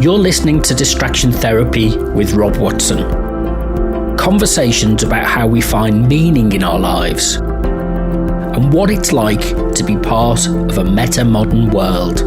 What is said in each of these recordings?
You're listening to Distraction Therapy with Rob Watson. Conversations about how we find meaning in our lives and what it's like to be part of a meta-modern world.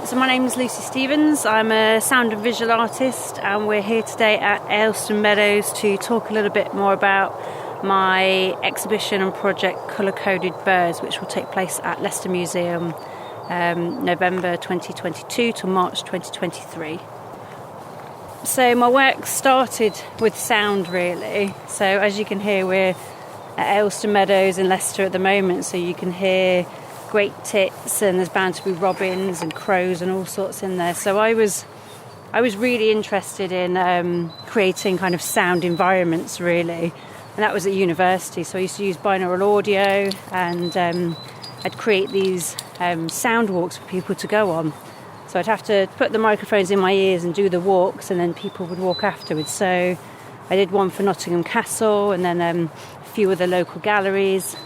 So my name is Lucy Stevens. I'm a sound and visual artist, and we're here today at Ayleston Meadows to talk a little bit more about my exhibition and project Colour Coded Birds, which will take place at Leicester Museum November 2022 to March 2023. So my work started with sound, really. So as you can hear, we're at Ayleston Meadows in Leicester at the moment, so you can hear great tits, and there's bound to be robins and crows and all sorts in there. So I was really interested in creating kind of sound environments, really, and that was at university. So I used to use binaural audio, and I'd create these sound walks for people to go on. So I'd have to put the microphones in my ears and do the walks, and then people would walk afterwards. So I did one for Nottingham Castle, and then a few of the local galleries.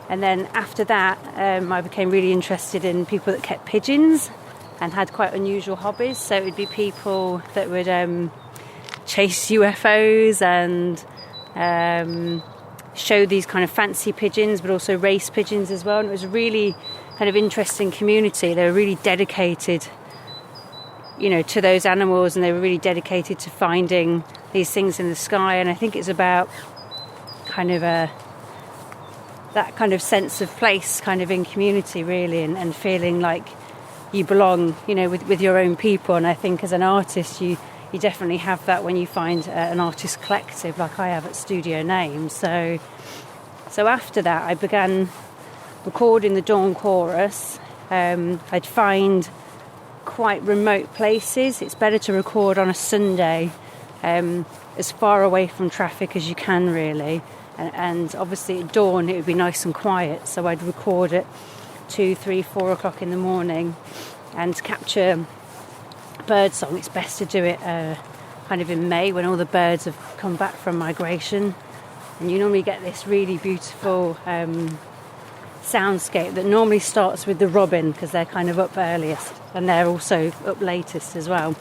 And then after that, I became really interested in people that kept pigeons and had quite unusual hobbies. So it would be people that would chase UFOs and show these kind of fancy pigeons, but also race pigeons as well. And it was a really kind of interesting community. They were really dedicated, to those animals, and they were really dedicated to finding these things in the sky. And I think it's about kind of that kind of sense of place kind of in community, really, and feeling like you belong, with your own people. And I think as an artist, you definitely have that when you find an artist collective like I have at Studio Name. So after that, I began recording the Dawn Chorus. I'd find quite remote places. It's better to record on a Sunday, as far away from traffic as you can, really. And obviously at dawn it would be nice and quiet, so I'd record at 2, 3, 4 o'clock in the morning. And to capture birdsong, it's best to do it kind of in May, when all the birds have come back from migration, and you normally get this really beautiful soundscape that normally starts with the robin, because they're kind of up earliest and they're also up latest as well.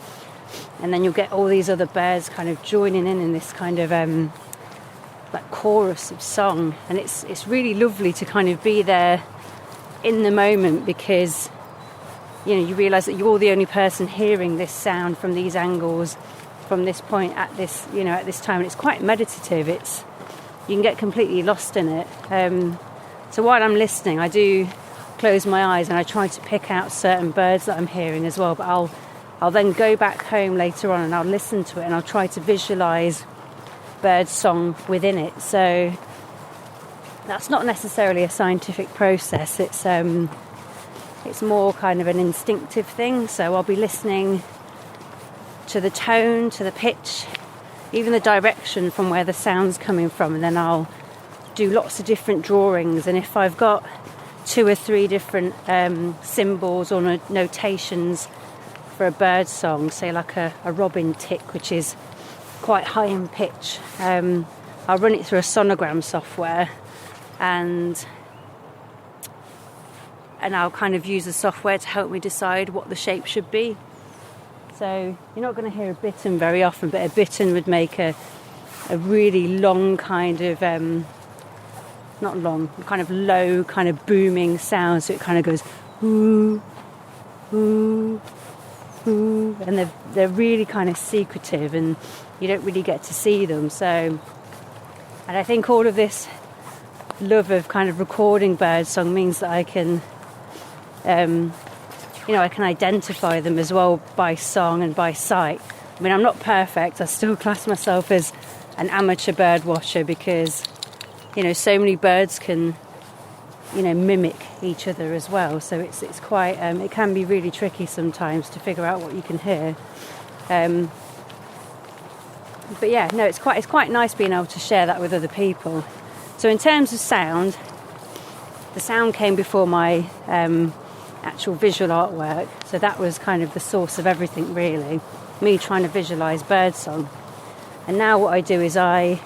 And then you'll get all these other birds kind of joining in this kind of like chorus of song, and it's really lovely to kind of be there in the moment, because you realise that you're the only person hearing this sound from these angles, from this point at this at this time, and it's quite meditative. You can get completely lost in it. So while I'm listening, I do close my eyes and I try to pick out certain birds that I'm hearing as well, but I'll then go back home later on and I'll listen to it, and I'll try to visualise bird song within it. So that's not necessarily a scientific process. It's more kind of an instinctive thing. So I'll be listening to the tone, to the pitch, even the direction from where the sound's coming from, and then I'll do lots of different drawings. And if I've got 2 or 3 different symbols or notations for a bird song, say like a robin tick, which is quite high in pitch, I'll run it through a sonogram software, and I'll kind of use the software to help me decide what the shape should be. So you're not going to hear a bittern very often, but a bittern would make a really long kind of not long, kind of low, kind of booming sound. So it kind of goes ooh, ooh, ooh, and they're really kind of secretive, and you don't really get to see them. So, and I think all of this love of kind of recording birdsong means that I can, I can identify them as well by song and by sight. I mean, I'm not perfect. I still class myself as an amateur bird watcher, because so many birds can mimic each other as well. So it's quite it can be really tricky sometimes to figure out what you can hear. But yeah, no, it's quite nice being able to share that with other people. So in terms of sound, the sound came before my actual visual artwork. So that was kind of the source of everything, really. Me trying to visualise birdsong. And now what I do is I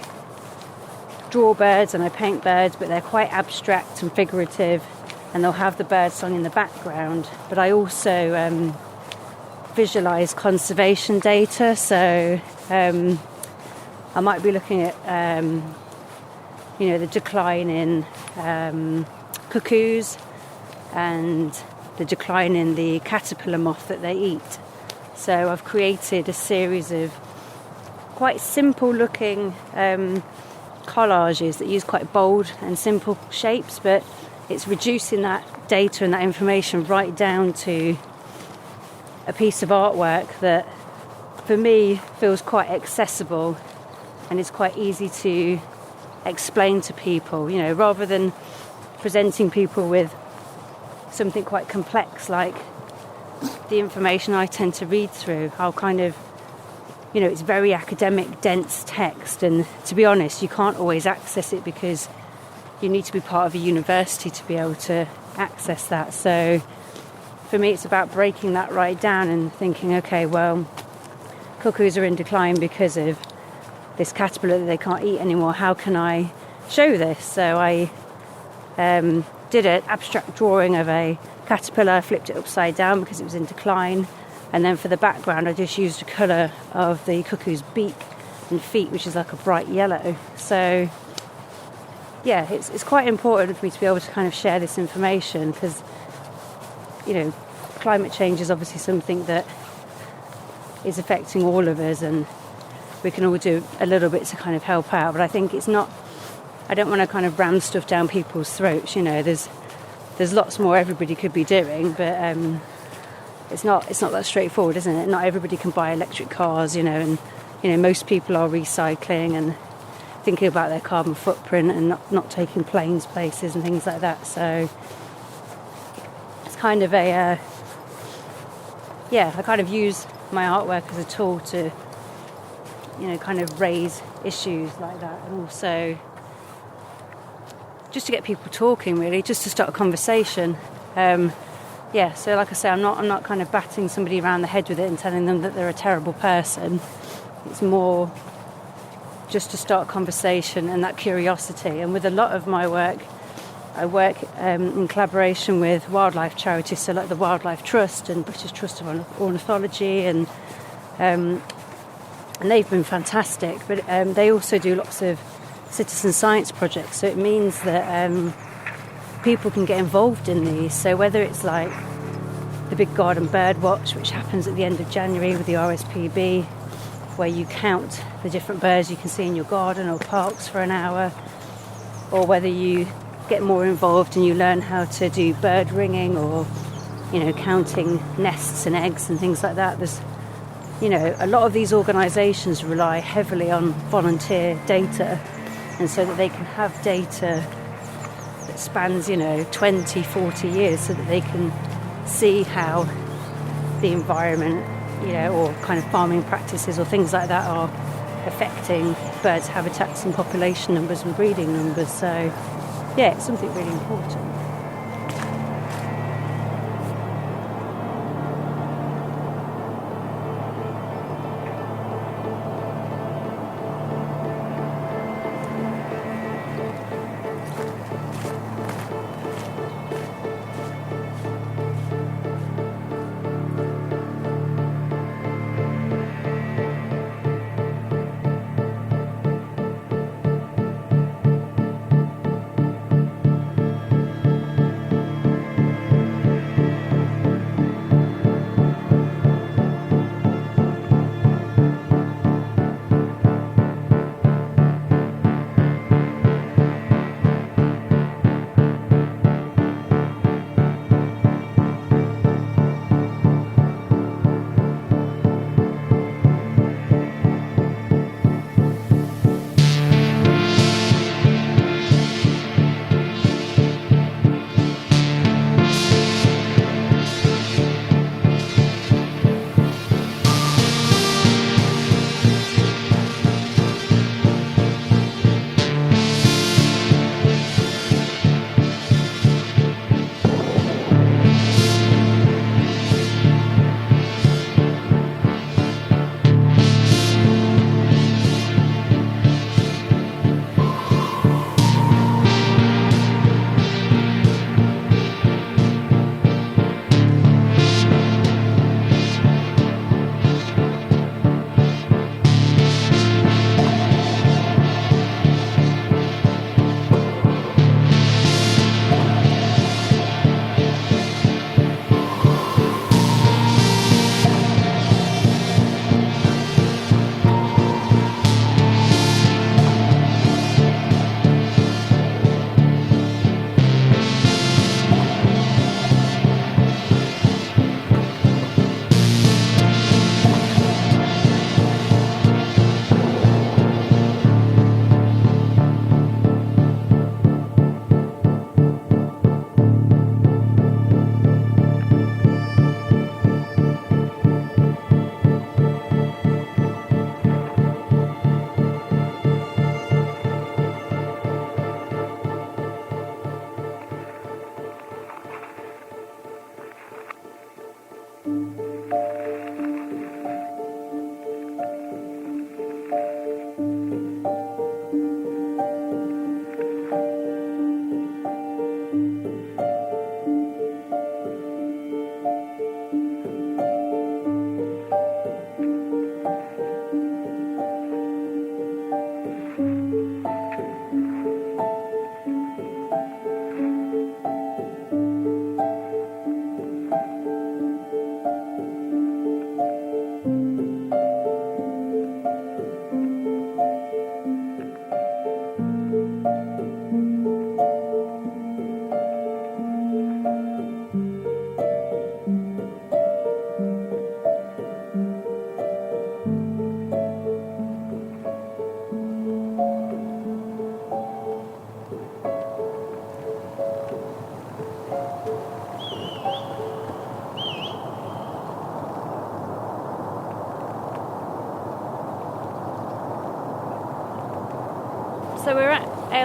draw birds and I paint birds, but they're quite abstract and figurative, and they'll have the birdsong in the background. But I also visualise conservation data. So I might be looking at the decline in cuckoos and the decline in the caterpillar moth that they eat. So I've created a series of quite simple looking collages that use quite bold and simple shapes, but it's reducing that data and that information right down to a piece of artwork that for me feels quite accessible and is quite easy to explain to people, rather than presenting people with something quite complex like the information I tend to read through. I'll kind of, it's very academic, dense text, and to be honest, you can't always access it because you need to be part of a university to be able to access that. So for me, it's about breaking that right down and thinking, okay, well, cuckoos are in decline because of this caterpillar that they can't eat anymore. How can I show this? So I did an abstract drawing of a caterpillar, flipped it upside down because it was in decline, and then for the background I just used a colour of the cuckoo's beak and feet, which is like a bright yellow. So yeah, it's quite important for me to be able to kind of share this information because climate change is obviously something that is affecting all of us, and we can all do a little bit to kind of help out. But I think I don't want to kind of ram stuff down people's throats. There's lots more everybody could be doing, but it's not that straightforward, isn't it? Not everybody can buy electric cars, and most people are recycling and thinking about their carbon footprint and not taking planes places and things like that. So it's kind of I kind of use my artwork as a tool to kind of raise issues like that, and also just to get people talking, really, just to start a conversation. So like I say, I'm not kind of batting somebody around the head with it and telling them that they're a terrible person. It's more just to start a conversation and that curiosity. And with a lot of my work, I work in collaboration with wildlife charities, so like the Wildlife Trust and British Trust of Ornithology, and they've been fantastic. But they also do lots of citizen science projects, so it means that people can get involved in these. So whether it's like the Big Garden Bird Watch, which happens at the end of January with the RSPB, where you count the different birds you can see in your garden or parks for an hour, or whether you get more involved and you learn how to do bird ringing or counting nests and eggs and things like that. There's a lot of these organisations rely heavily on volunteer data, and so that they can have data that spans 20, 40 years, so that they can see how the environment or kind of farming practices or things like that are affecting birds' habitats and population numbers and breeding numbers. So yeah, it's something really important.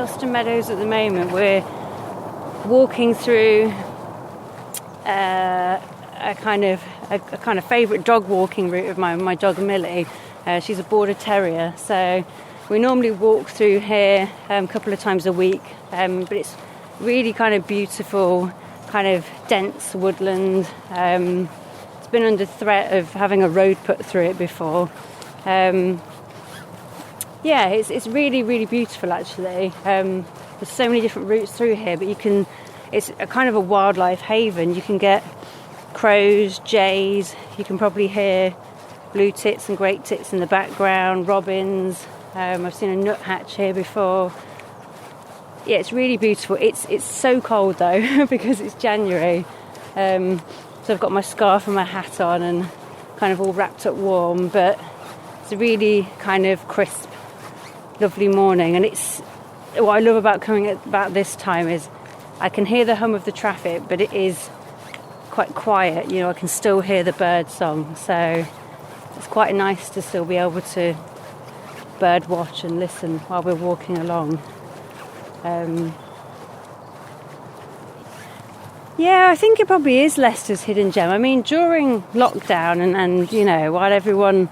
Helston Meadows at the moment. We're walking through a kind of favourite dog walking route of mine. My dog Millie, she's a border terrier, so we normally walk through here a couple of times a week. But it's really kind of beautiful, kind of dense woodland. It's been under threat of having a road put through it before. It's really, really beautiful actually. There's so many different routes through here, but it's a kind of a wildlife haven. You can get crows, jays, you can probably hear blue tits and great tits in the background, robins. I've seen a nuthatch here before. Yeah, it's really beautiful. It's so cold though because it's January. So I've got my scarf and my hat on and kind of all wrapped up warm, but it's a really kind of crisp, lovely morning. And what I love about coming at about this time is I can hear the hum of the traffic, but it is quite quiet. You know, I can still hear the bird song, so it's quite nice to still be able to bird watch and listen while we're walking along. I think it probably is Leicester's hidden gem. I mean, during lockdown and you know, while everyone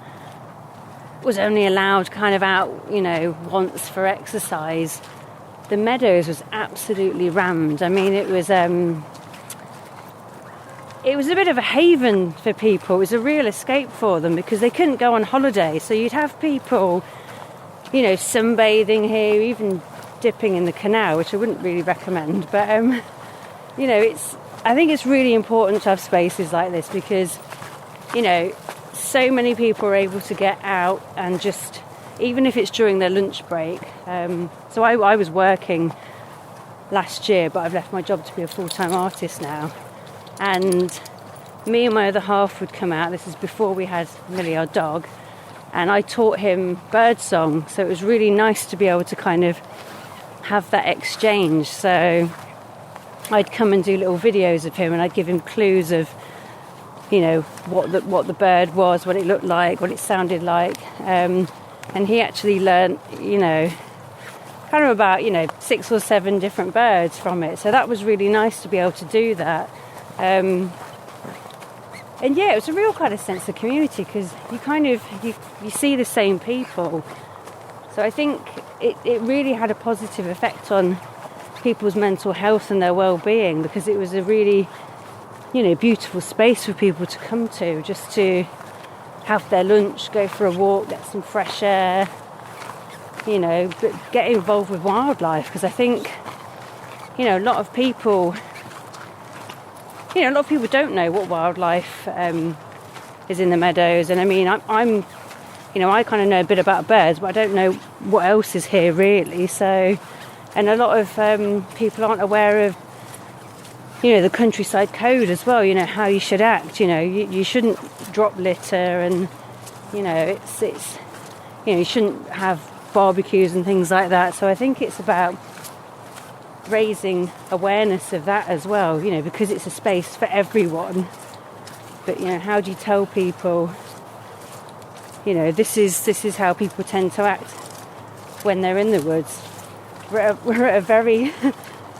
was only allowed kind of out, you know, once for exercise, the Meadows was absolutely rammed. I mean, it was a bit of a haven for people. It was a real escape for them because they couldn't go on holiday. So you'd have people, you know, sunbathing here, even dipping in the canal, which I wouldn't really recommend. But, you know, I think it's really important to have spaces like this because, you know, so many people are able to get out and just, even if it's during their lunch break. So I was working last year, but I've left my job to be a full-time artist now. And me and my other half would come out. This is before we had Millie, our dog. And I taught him birdsong. So it was really nice to be able to kind of have that exchange. So I'd come and do little videos of him and I'd give him clues of, you know, what the bird was, what it looked like, what it sounded like. And he actually learnt, you know, kind of about, you know, 6 or 7 different birds from it. So that was really nice to be able to do that. And yeah, it was a real kind of sense of community because you see the same people. So I think it really had a positive effect on people's mental health and their well-being because it was a really, you know, beautiful space for people to come to just to have their lunch, go for a walk, get some fresh air, you know, but get involved with wildlife because I think, you know, a lot of people don't know what wildlife is in the Meadows. And I mean, I'm you know, I kind of know a bit about birds, but I don't know what else is here really. So, and a lot of people aren't aware of, you know, the countryside code as well, you know, how you should act. You know, you shouldn't drop litter and, you know, it's you know, you shouldn't have barbecues and things like that. So I think it's about raising awareness of that as well, you know, because it's a space for everyone. But, you know, how do you tell people, you know, this is how people tend to act when they're in the woods. We're at a very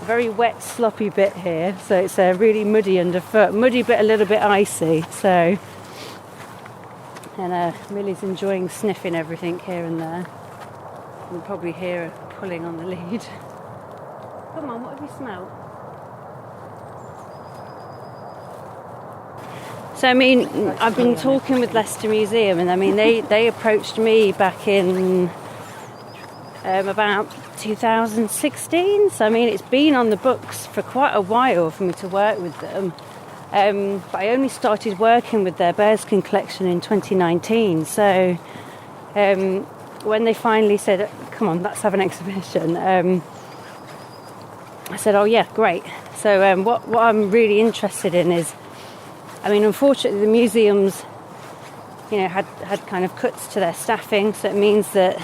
very wet, sloppy bit here, so it's really muddy underfoot. Muddy but a little bit icy. So, and Millie's enjoying sniffing everything here and there. You can probably hear her pulling on the lead. Come on, what have you smelled? So I mean, I've been talking with Leicester Museum, and I mean they approached me back in about 2016. So I mean, it's been on the books for quite a while for me to work with them. But I only started working with their Beserkley collection in 2019. So when they finally said, "Come on, let's have an exhibition," I said, "Oh yeah, great." So what I'm really interested in is, I mean, unfortunately, the museums, you know, had kind of cuts to their staffing, so it means that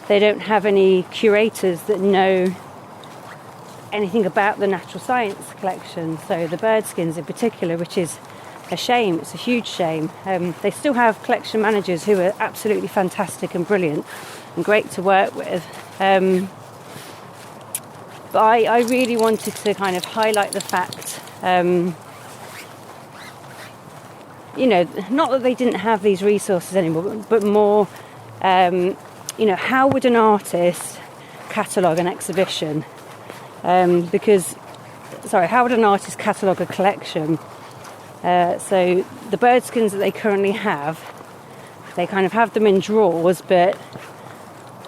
they don't have any curators that know anything about the natural science collection, so the bird skins in particular, which is a shame. It's a huge shame. They still have collection managers who are absolutely fantastic and brilliant and great to work with. But I really wanted to kind of highlight the fact, not that they didn't have these resources anymore, but more, how would an artist catalogue an exhibition? How would an artist catalogue a collection? So the bird skins that they currently have, they kind of have them in drawers, but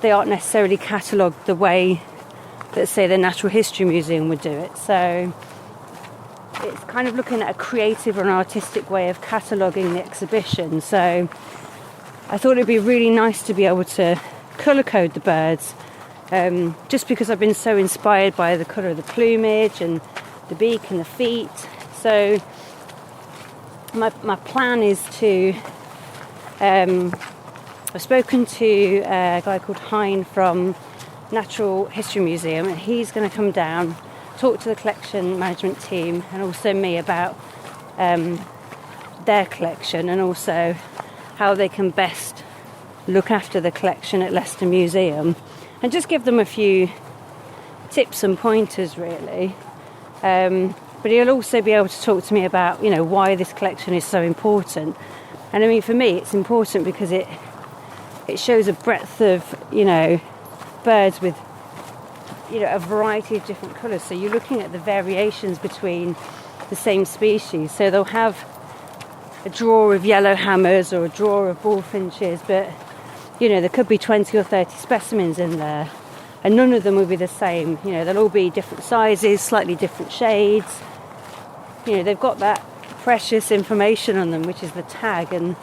they aren't necessarily catalogued the way that, say, the Natural History Museum would do it. So it's kind of looking at a creative or an artistic way of cataloguing the exhibition. So I thought it'd be really nice to be able to colour code the birds, just because I've been so inspired by the colour of the plumage and the beak and the feet. So my plan is to, I've spoken to a guy called Hein from Natural History Museum, and he's going to come down, talk to the collection management team and also me about their collection, and also how they can best look after the collection at Leicester Museum, and just give them a few tips and pointers, really. But he'll also be able to talk to me about, why this collection is so important. And I mean, for me, it's important because it shows a breadth of, birds with, a variety of different colours. So you're looking at the variations between the same species. So they'll have a drawer of yellow hammers or a drawer of bullfinches, but, there could be 20 or 30 specimens in there. And none of them will be the same. They'll all be different sizes, slightly different shades. They've got that precious information on them, which is the tag. And,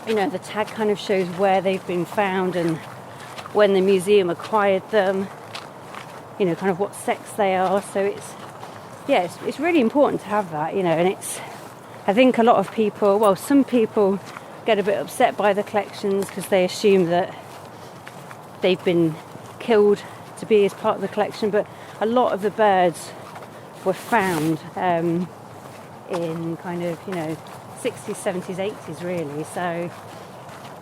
the tag kind of shows where they've been found and when the museum acquired them, kind of what sex they are. So it's really important to have that, and I think a lot of people, some people get a bit upset by the collections because they assume that they've been killed to be as part of the collection, but a lot of the birds were found in kind of 60s, 70s, 80s really. So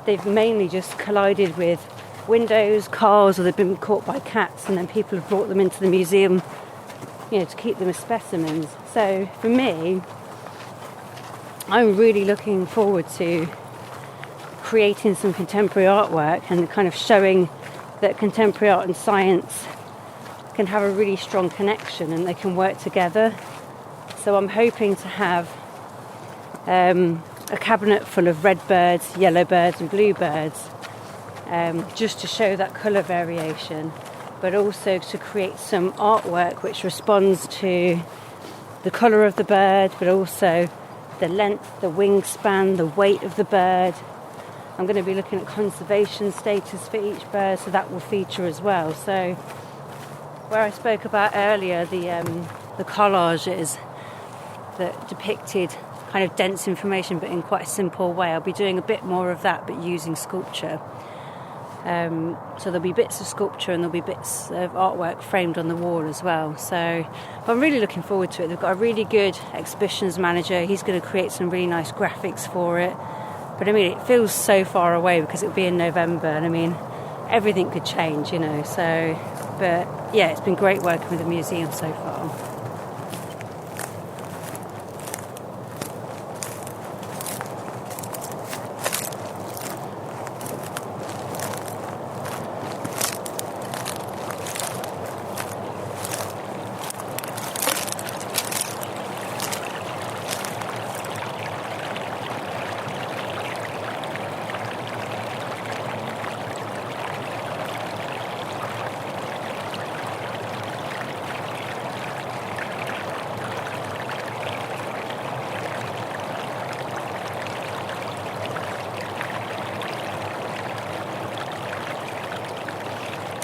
they've mainly just collided with windows, cars, or they've been caught by cats, and then people have brought them into the museum to keep them as specimens. So for me, I'm really looking forward to creating some contemporary artwork and kind of showing that contemporary art and science can have a really strong connection and they can work together. So I'm hoping to have a cabinet full of red birds, yellow birds and blue birds, just to show that colour variation, but also to create some artwork which responds to the colour of the bird, but also the length, the wingspan, the weight of the bird. I'm going to be looking at conservation status for each bird, so that will feature as well. So where I spoke about earlier, the collages that depicted kind of dense information but in quite a simple way, I'll be doing a bit more of that but using sculpture. So there'll be bits of sculpture and there'll be bits of artwork framed on the wall as well. So I'm really looking forward to it. They've got a really good exhibitions manager. He's going to create some really nice graphics for it. But I mean, it feels so far away because it'll be in November, and I mean, everything could change, So, but yeah, it's been great working with the museum so far.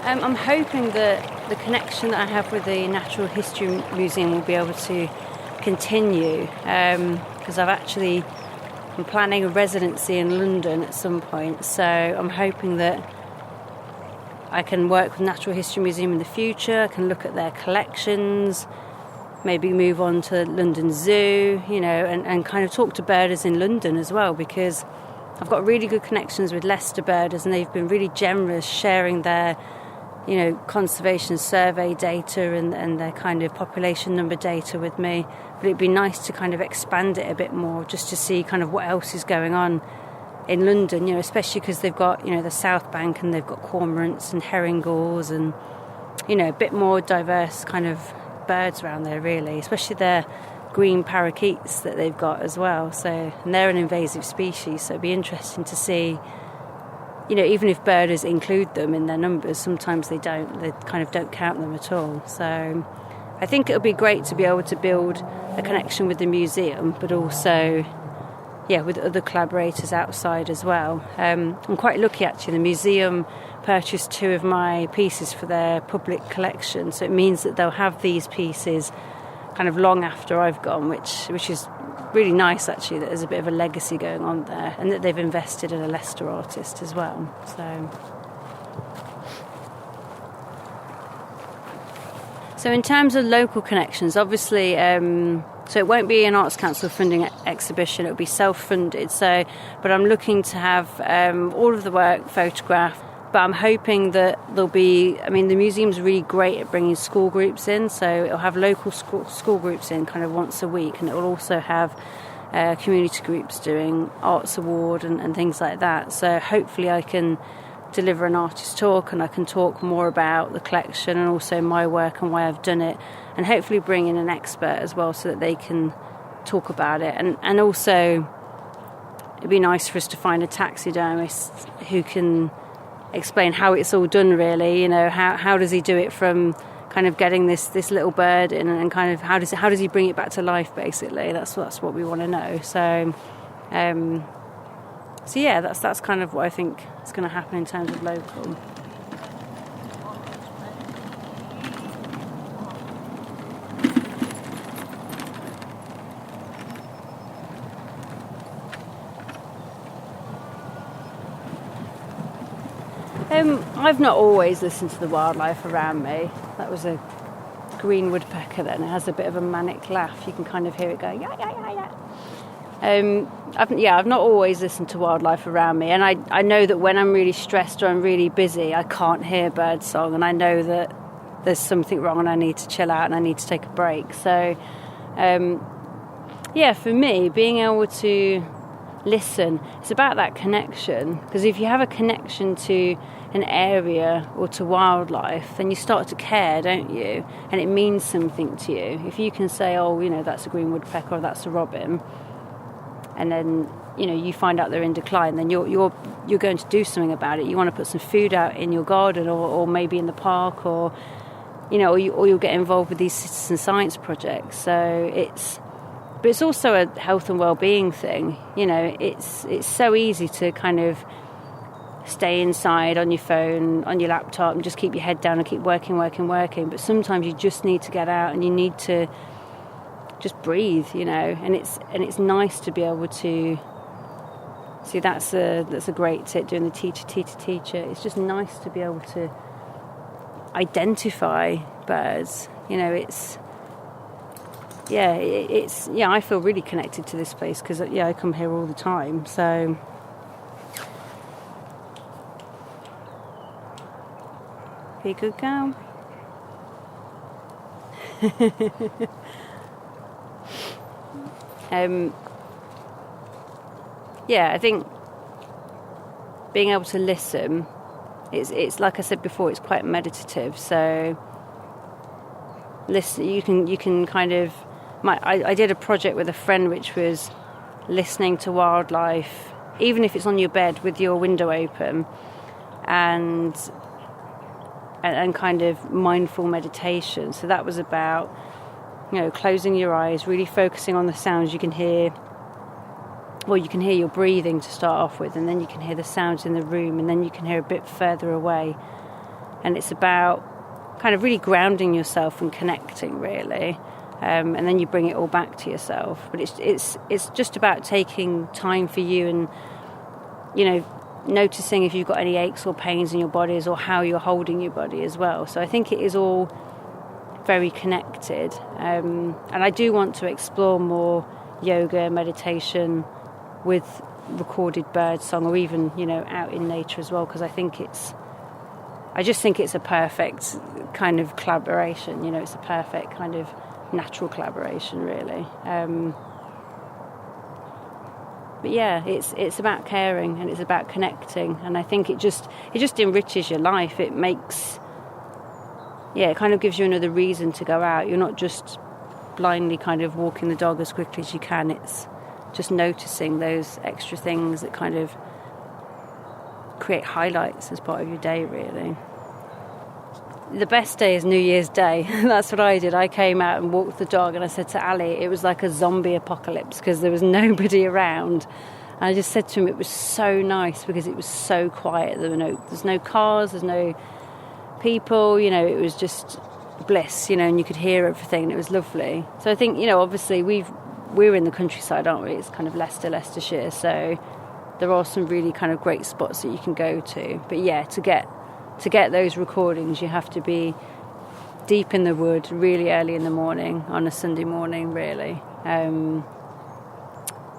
I'm hoping that the connection that I have with the Natural History Museum will be able to continue, because I'm planning a residency in London at some point, so I'm hoping that I can work with Natural History Museum in the future. I can look at their collections, maybe move on to London Zoo, and kind of talk to birders in London as well, because I've got really good connections with Leicester birders and they've been really generous sharing their conservation survey data and their kind of population number data with me. But it'd be nice to kind of expand it a bit more, just to see kind of what else is going on in London, especially because they've got, the South Bank, and they've got cormorants and herring gulls and, a bit more diverse kind of birds around there, really, especially their green parakeets that they've got as well. So, and they're an invasive species, so it'd be interesting to see, even if birders include them in their numbers, sometimes they don't. They kind of don't count them at all. So I think it would be great to be able to build a connection with the museum, but also, with other collaborators outside as well. I'm quite lucky, actually. The museum purchased 2 of my pieces for their public collection, so it means that they'll have these pieces kind of long after I've gone, which is really nice, actually, that there's a bit of a legacy going on there, and that they've invested in a Leicester artist as well. So in terms of local connections, obviously, so it won't be an Arts Council funding exhibition, it'll be self-funded. But I'm looking to have all of the work photographed. But I'm hoping that there'll be, the museum's really great at bringing school groups in, so it'll have local school groups in kind of once a week, and it will also have community groups doing arts award and things like that. So hopefully I can deliver an artist talk, and I can talk more about the collection and also my work and why I've done it, and hopefully bring in an expert as well so that they can talk about it. And also it'd be nice for us to find a taxidermist who can explain how it's all done, really. How does he do it from kind of getting this little bird in, and kind of how does he bring it back to life, basically. That's what we want to know. So that's kind of what I think is going to happen in terms of local. I've not always listened to the wildlife around me. That was a green woodpecker then. It has a bit of a manic laugh. You can kind of hear it going, yeah, yeah, yeah, yeah. I've not always listened to wildlife around me. And I know that when I'm really stressed or I'm really busy, I can't hear bird song. And I know that there's something wrong and I need to chill out and I need to take a break. So, for me, being able to listen, it's about that connection. Because if you have a connection to an area or to wildlife, then you start to care, don't you? And it means something to you. If you can say, that's a green woodpecker or that's a robin, and then you find out they're in decline, then you're going to do something about it. You want to put some food out in your garden or maybe in the park, or you'll get involved with these citizen science projects. So but it's also a health and well-being thing. It's so easy to kind of stay inside on your phone, on your laptop, and just keep your head down and keep working. But sometimes you just need to get out and you need to just breathe, And it's nice to be able to see. That's a great tip, doing the teacher. It's just nice to be able to identify birds. I feel really connected to this place because I come here all the time. So. Be a good girl. I think being able to listen, it's like I said before, it's quite meditative. So listen, you can kind of. I did a project with a friend which was listening to wildlife, even if it's on your bed with your window open, and kind of mindful meditation. So that was about, closing your eyes, really focusing on the sounds you can hear. Well, you can hear your breathing to start off with, and then you can hear the sounds in the room, and then you can hear a bit further away. And it's about kind of really grounding yourself and connecting, really. And then you bring it all back to yourself. But it's just about taking time for you and, noticing if you've got any aches or pains in your bodies or how you're holding your body as well. So I think it is all very connected. And I do want to explore more yoga, meditation with recorded bird song, or even, out in nature as well, because I think it's I just think it's a perfect kind of collaboration. You know, it's a perfect kind of natural collaboration, really. But yeah, it's about caring and it's about connecting, and I think it just enriches your life. It makes, it kind of gives you another reason to go out. You're not just blindly kind of walking the dog as quickly as you can. It's just noticing those extra things that kind of create highlights as part of your day, really. The best day is New Year's Day. That's what I did. I came out and walked the dog, and I said to Ali, it was like a zombie apocalypse because there was nobody around. And I just said to him, it was so nice because it was so quiet. There's no cars, there's no people, you know, it was just bliss, you know, and you could hear everything, and it was lovely. So I think, you know, obviously we're in the countryside, aren't we? It's kind of Leicestershire, so there are some really kind of great spots that you can go to. But yeah, to get those recordings, you have to be deep in the wood really early in the morning on a Sunday morning, really.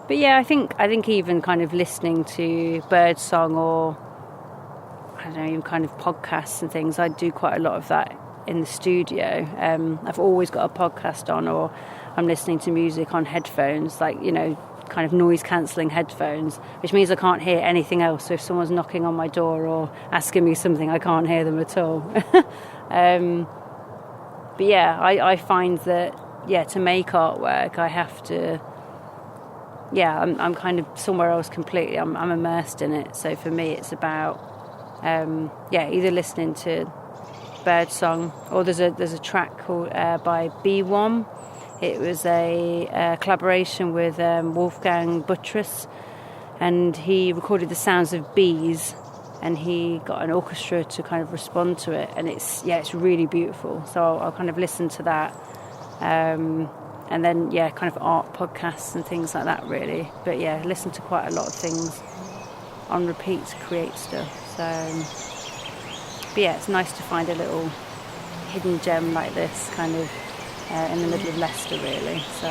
But yeah, I think even kind of listening to birdsong or I don't know, even kind of podcasts and things, I do quite a lot of that in the studio. I've always got a podcast on, or I'm listening to music on headphones, like, you know, kind of noise cancelling headphones, which means I can't hear anything else. So if someone's knocking on my door or asking me something, I can't hear them at all. But yeah, I find that, to make artwork, I have to, I'm kind of somewhere else completely. I'm immersed in it. So for me, it's about, either listening to birdsong, or there's a track called by B1. It was a collaboration with Wolfgang Buttress, and he recorded the sounds of bees, and he got an orchestra to kind of respond to it, and it's really beautiful. So I'll kind of listen to that, and then kind of art podcasts and things like that, really. But listen to quite a lot of things on repeat to create stuff. So, but it's nice to find a little hidden gem like this, kind of in the middle of Leicester, really. So.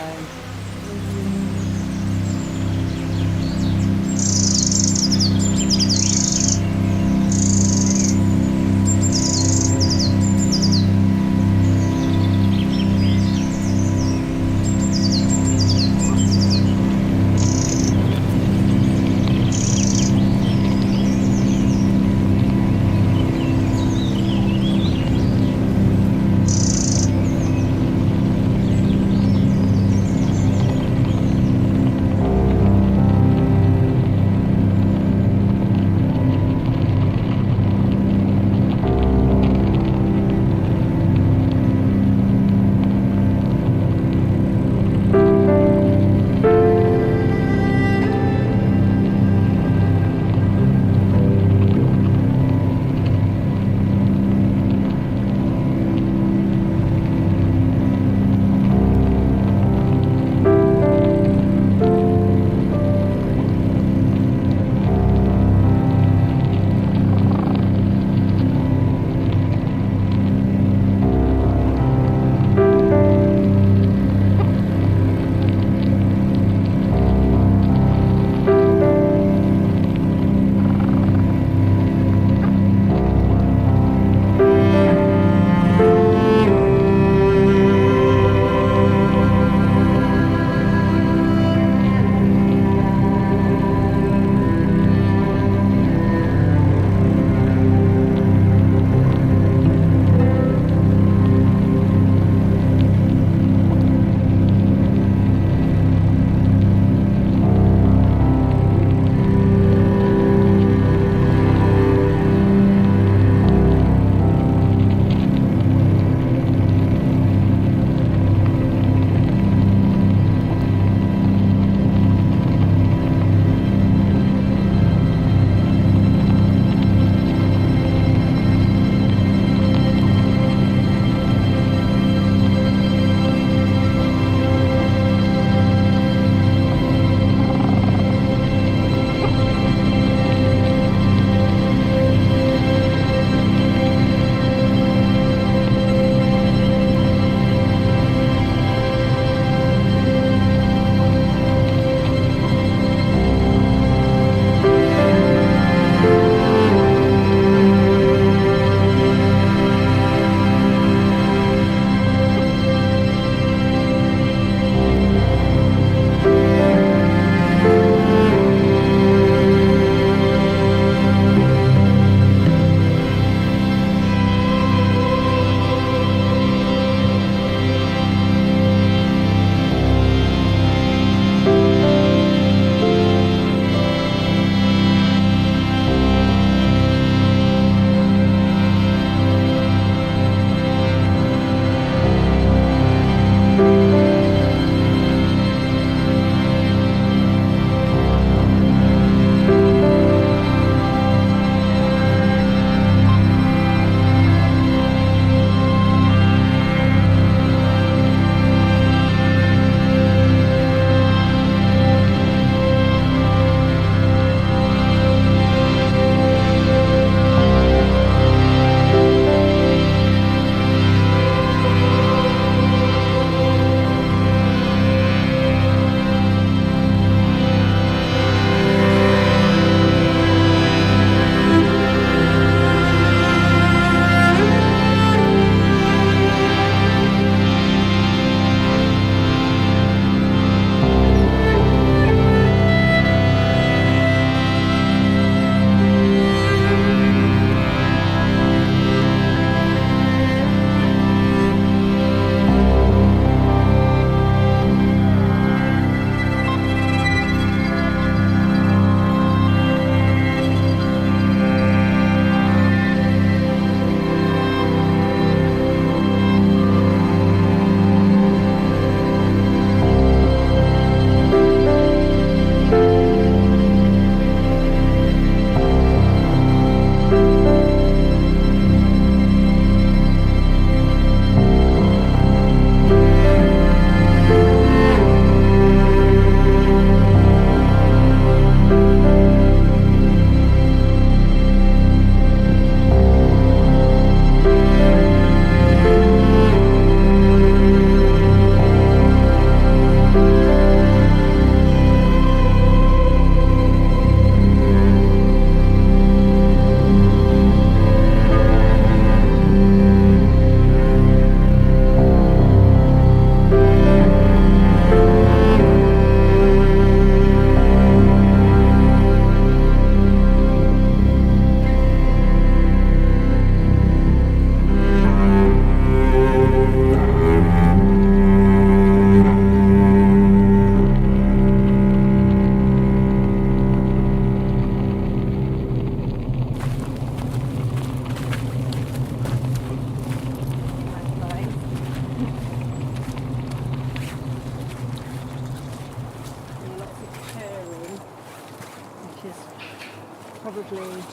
probably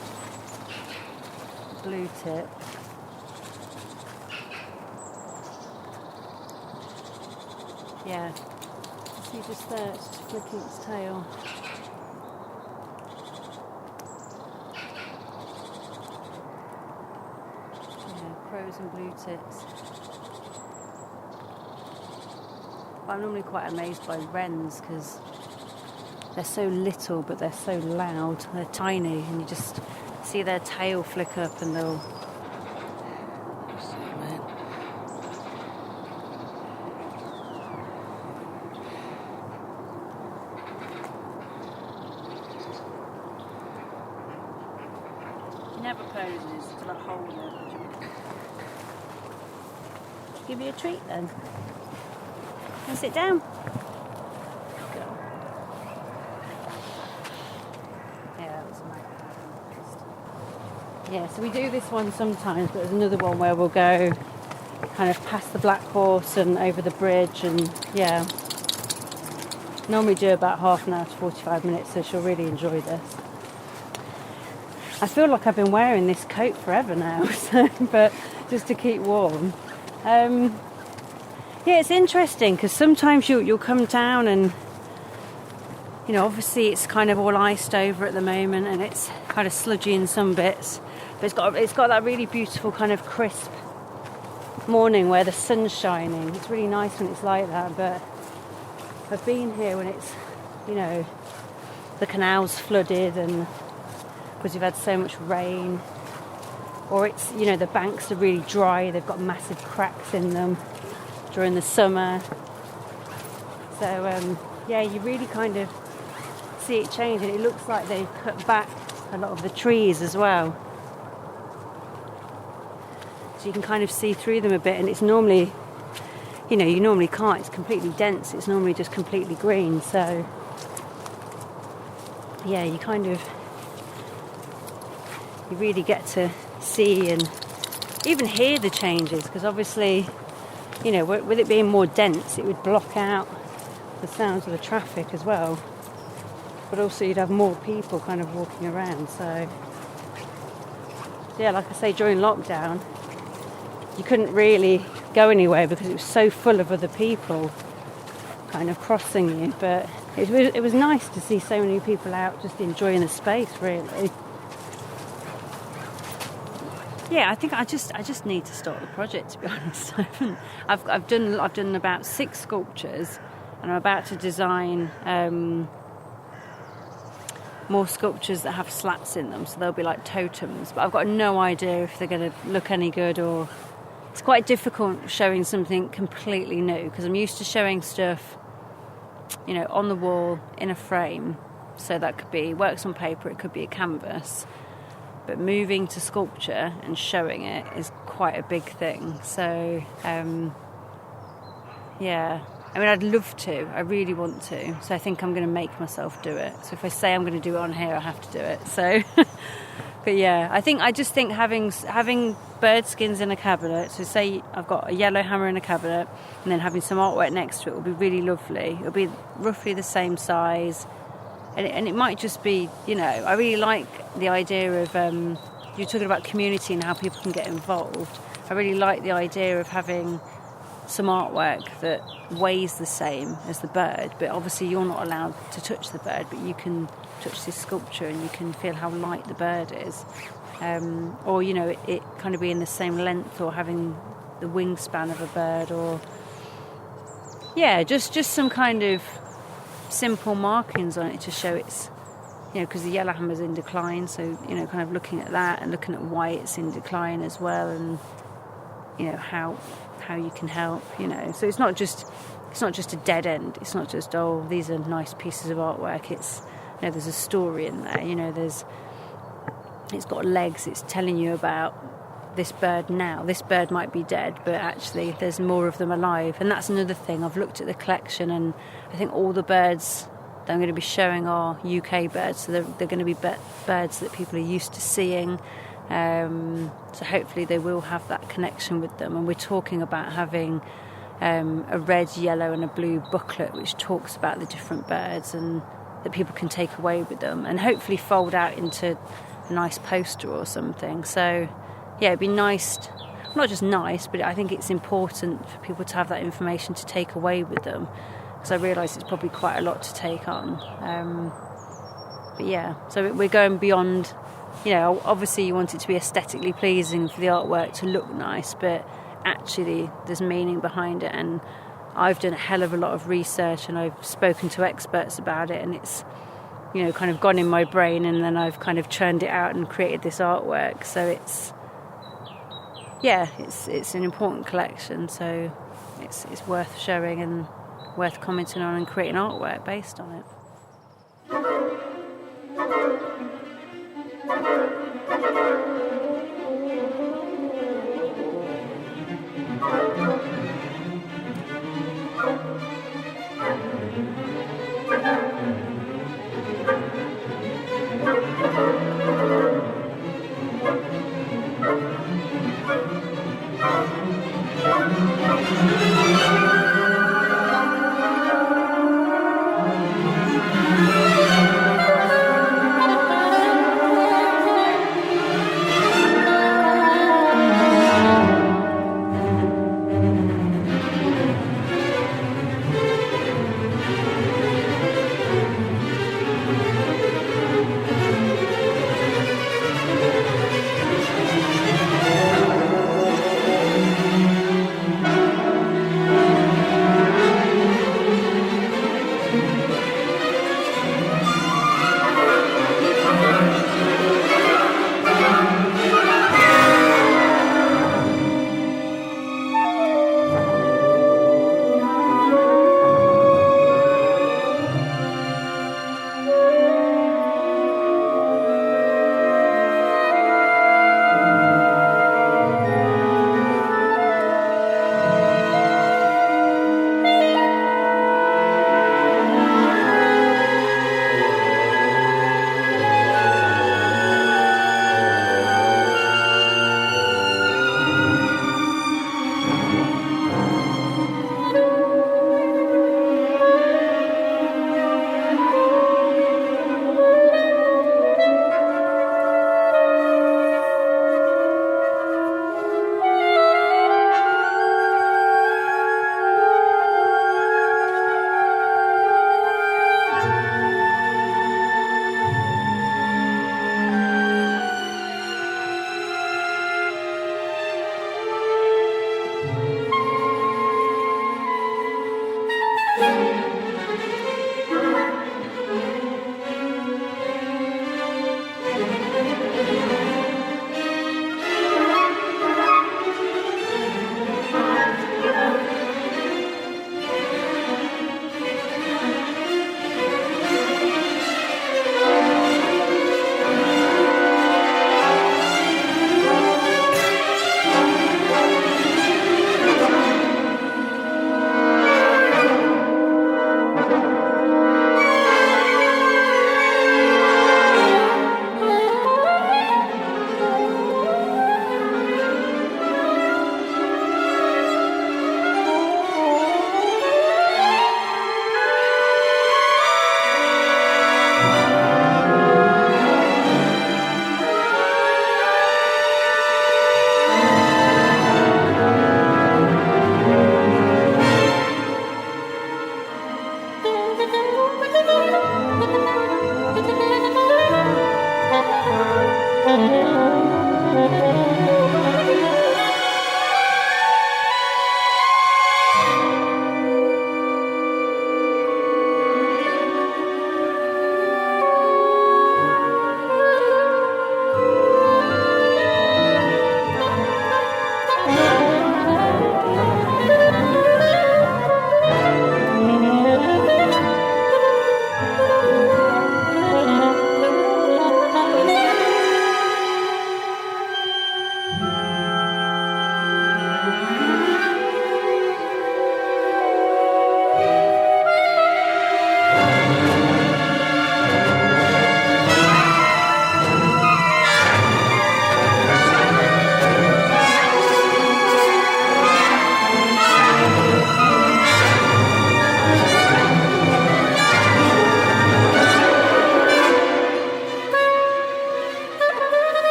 blue tip. Yeah, see just there, it's just flicking its tail. Yeah, crows and blue tits. I'm normally quite amazed by wrens because they're so little but they're so loud. They're tiny and you just see their tail flick up and they'll... He never poses till I hold it. Give you a treat then. And sit down. Go. Yeah, that was my... Yeah, so we do this one sometimes, but there's another one where we'll go kind of past the Black Horse and over the bridge, and yeah. Normally do about half an hour to 45 minutes, so she'll really enjoy this. I feel like I've been wearing this coat forever now, so, but just to keep warm. Yeah, it's interesting because sometimes you'll come down and, you know, obviously it's kind of all iced over at the moment and it's kind of sludgy in some bits, but it's got that really beautiful kind of crisp morning where the sun's shining. It's really nice when it's like that, but I've been here when it's, you know, the canal's flooded and because we've had so much rain, or it's, you know, the banks are really dry, they've got massive cracks in them during the summer. So yeah, you really kind of see it change, and it looks like they've cut back a lot of the trees as well, so you can kind of see through them a bit, and it's normally, you know, you normally can't, it's completely dense, it's normally just completely green. So yeah, you kind of, you really get to see and even hear the changes, because obviously, you know, with it being more dense, it would block out the sounds of the traffic as well. But also you'd have more people kind of walking around. So, yeah, like I say, during lockdown, you couldn't really go anywhere because it was so full of other people kind of crossing you. But it was nice to see so many people out just enjoying the space, really. Yeah, I think I just need to start the project, to be honest. I've done about 6 sculptures, and I'm about to design more sculptures that have slats in them, so they'll be like totems. But I've got no idea if they're going to look any good, or it's quite difficult showing something completely new because I'm used to showing stuff, you know, on the wall in a frame. So that could be works on paper, it could be a canvas. But moving to sculpture and showing it is quite a big thing. So, yeah. I mean, I'd love to. I really want to. So I think I'm going to make myself do it. So if I say I'm going to do it on here, I have to do it. So, but yeah, I just think having bird skins in a cabinet. So say I've got a yellow hammer in a cabinet, and then having some artwork next to it will be really lovely. It'll be roughly the same size. And it might just be, you know, I really like the idea of, you're talking about community and how people can get involved. I really like the idea of having some artwork that weighs the same as the bird, but obviously you're not allowed to touch the bird, but you can touch this sculpture and you can feel how light the bird is. Or, you know, it kind of being the same length, or having the wingspan of a bird, or, yeah, just some kind of simple markings on it to show it's, you know, because the yellow hammer's in decline, so, you know, kind of looking at that and looking at why it's in decline as well, and, you know, how you can help, you know. So it's not just a dead end. It's not just, oh, these are nice pieces of artwork. It's, you know, there's a story in there, you know, it's got legs, it's telling you about this bird now. This bird might be dead, but actually there's more of them alive. And that's another thing. I've looked at the collection, and I think all the birds that I'm going to be showing are UK birds, so they're going to be birds that people are used to seeing. So hopefully they will have that connection with them. And we're talking about having a red, yellow and a blue booklet which talks about the different birds, and that people can take away with them, and hopefully fold out into a nice poster or something. So yeah, it'd be nice, not just nice, but I think it's important for people to have that information to take away with them, because I realise it's probably quite a lot to take on. But yeah, so we're going beyond, obviously you want it to be aesthetically pleasing for the artwork to look nice, but actually there's meaning behind it. And I've done a hell of a lot of research, and I've spoken to experts about it, and it's, kind of gone in my brain, and then I've kind of churned it out and created this artwork. So it's an important collection, so it's worth showing and worth commenting on and creating artwork based on it.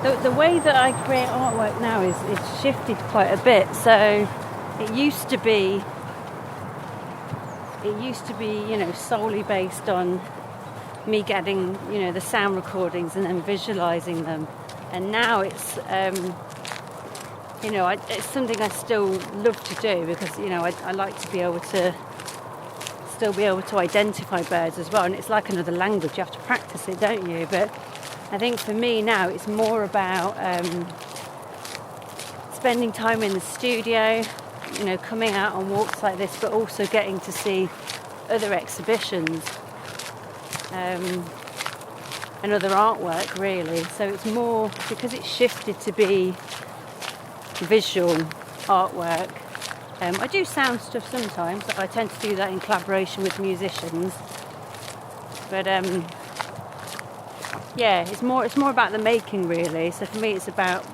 The way that I create artwork now is shifted quite a bit. So it used to be, solely based on me getting, the sound recordings and then visualizing them. And now it's, it's something I still love to do because, I like to be able to still be able to identify birds as well. And it's like another language. You have to practice it, don't you? But I think for me now it's more about spending time in the studio, coming out on walks like this, but also getting to see other exhibitions and other artwork, really. So it's more, because it's shifted to be visual artwork. I do sound stuff sometimes, but I tend to do that in collaboration with musicians. But it's more about the making, really. So for me it's about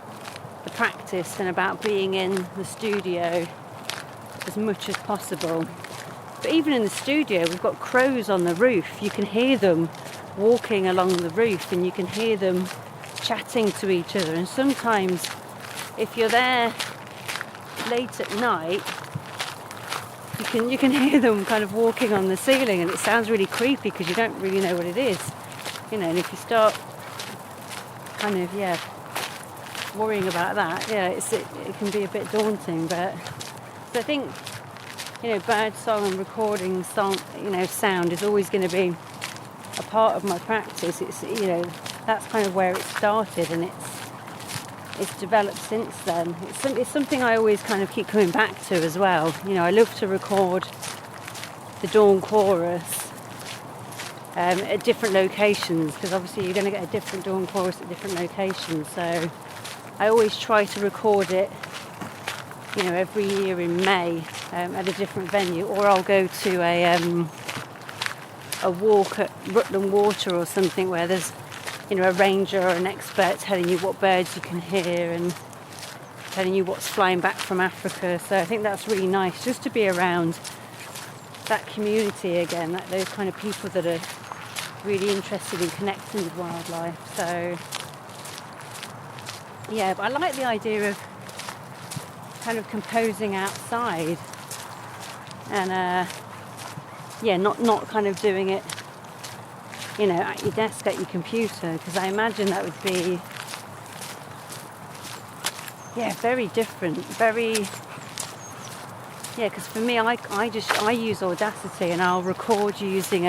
the practice and about being in the studio as much as possible. But even in the studio, we've got crows on the roof. You can hear them walking along the roof and you can hear them chatting to each other. And sometimes if you're there late at night, you can hear them kind of walking on the ceiling, and it sounds really creepy because you don't really know what it is. And if you start kind of worrying about that, it can be a bit daunting. But I think bird song and recording sound is always going to be a part of my practice. It's that's kind of where it started, and it's developed since then. It's something I always kind of keep coming back to as well. I love to record the dawn chorus at different locations, because obviously you're going to get a different dawn chorus at different locations. So I always try to record it, every year in May at a different venue, or I'll go to a walk at Rutland Water or something where there's a ranger or an expert telling you what birds you can hear and telling you what's flying back from Africa. So I think that's really nice, just to be around that community again, those kind of people that are really interested in connecting with wildlife. So but I like the idea of kind of composing outside and not kind of doing it at your desk at your computer, because I imagine that would be very different, because for me I use Audacity and I'll record using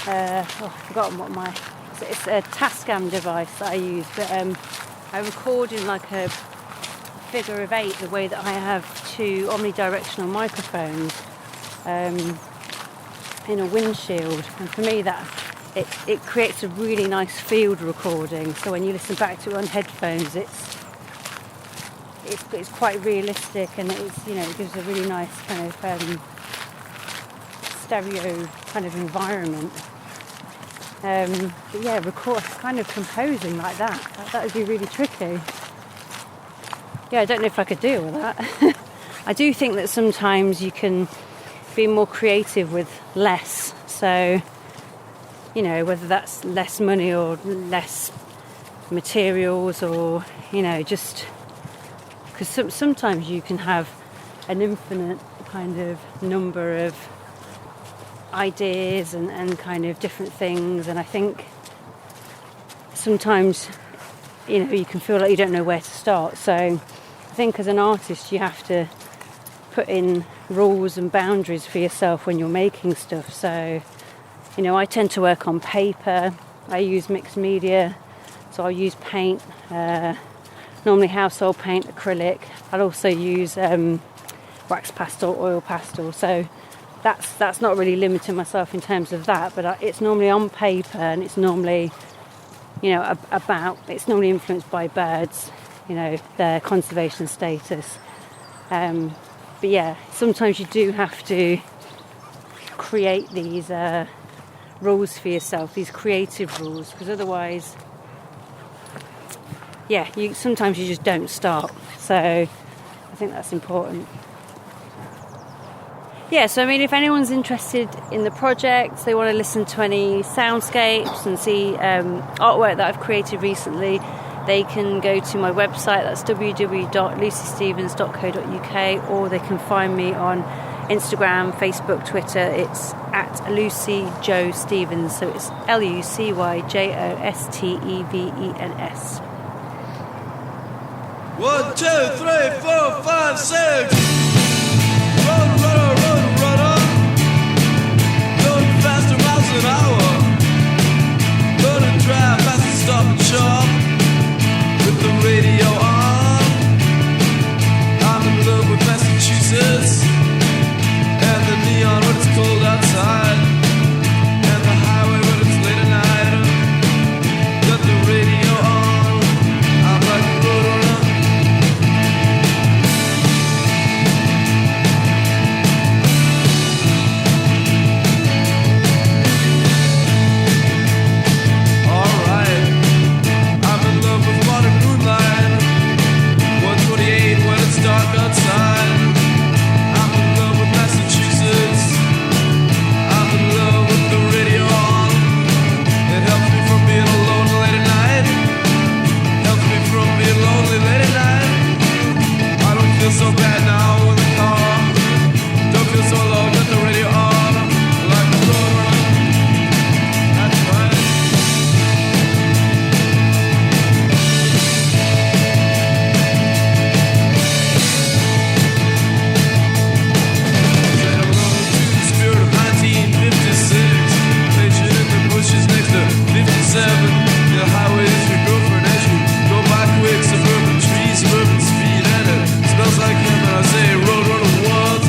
I've forgotten what it's a Tascam device that I use, but I record in like a figure of 8, the way that I have 2 omnidirectional microphones in a windshield, and for me that it creates a really nice field recording. So when you listen back to it on headphones, it's quite realistic, and it gives a really nice kind of stereo kind of environment. Record kind of composing like that would be really tricky. I don't know if I could deal with that. I do think that sometimes you can be more creative with less. So, whether that's less money or less materials, or, just because sometimes you can have an infinite kind of number of ideas and kind of different things. And I think sometimes, you can feel like you don't know where to start. So I think as an artist, you have to put in rules and boundaries for yourself when you're making stuff. So, I tend to work on paper. I use mixed media, so I'll use paint, normally household paint, acrylic. I'll also use wax pastel, oil pastel. So that's not really limiting myself in terms of that, but it's normally on paper, and it's normally, it's normally influenced by birds, their conservation status. But sometimes you do have to create these rules for yourself, these creative rules, because otherwise, sometimes you just don't start. So I think that's important. Yeah, so I mean, if anyone's interested in the project, they want to listen to any soundscapes and see artwork that I've created recently, they can go to my website, that's www.lucystevens.co.uk, or they can find me on Instagram, Facebook, Twitter. It's at Lucy Jo Stevens, so it's LucyJostevens. 1, 2, 3, 4, 5, 6. Roadrunner, Roadrunner. Going faster miles an hour. Gonna drive fast and stop and shop with the radio on. I'm in love with Massachusetts and the neon when it's cold outside, and the highway when it's late at night. Got the radio on. I'm like a roadrunner. Dark outside. I'm in love with Massachusetts. I'm in love with the radio on. It helps me from being alone late at night. Helps me from being lonely late at night. I don't feel so bad now in the car. Don't feel so alone, got the radio on. Like a roadrunner. That's right. The highways we go for an edge. We go by quick, suburban trees, suburban speed, and it smells like him. And I say, Roadrunner once,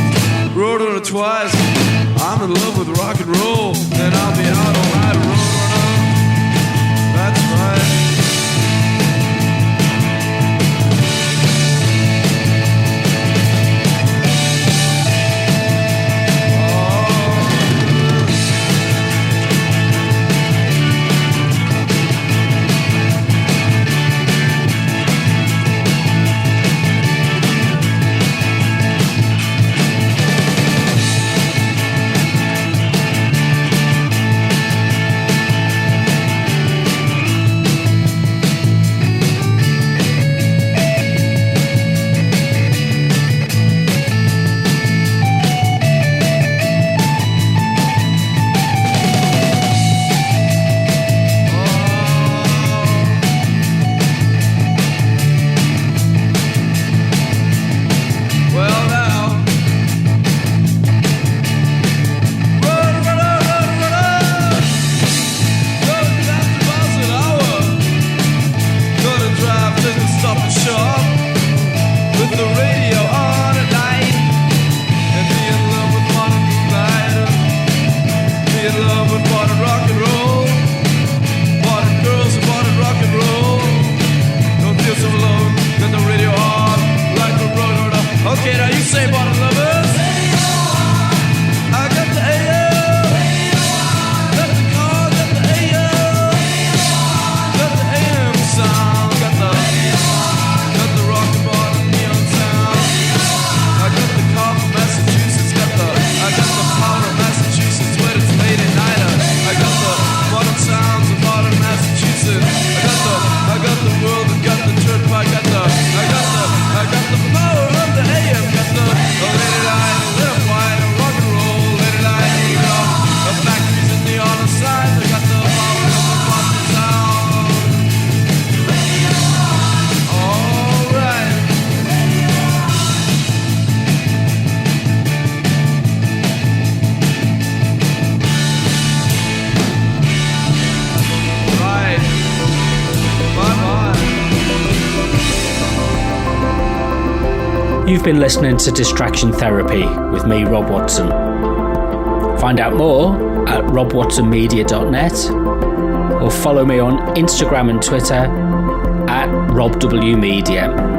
Roadrunner twice. I'm in love with rock and roll, and I'll be out all night, Roadrunner. That's right. You've been listening to Distraction Therapy with me, Rob Watson. Find out more at robwatsonmedia.net or follow me on Instagram and Twitter at RobWMedia.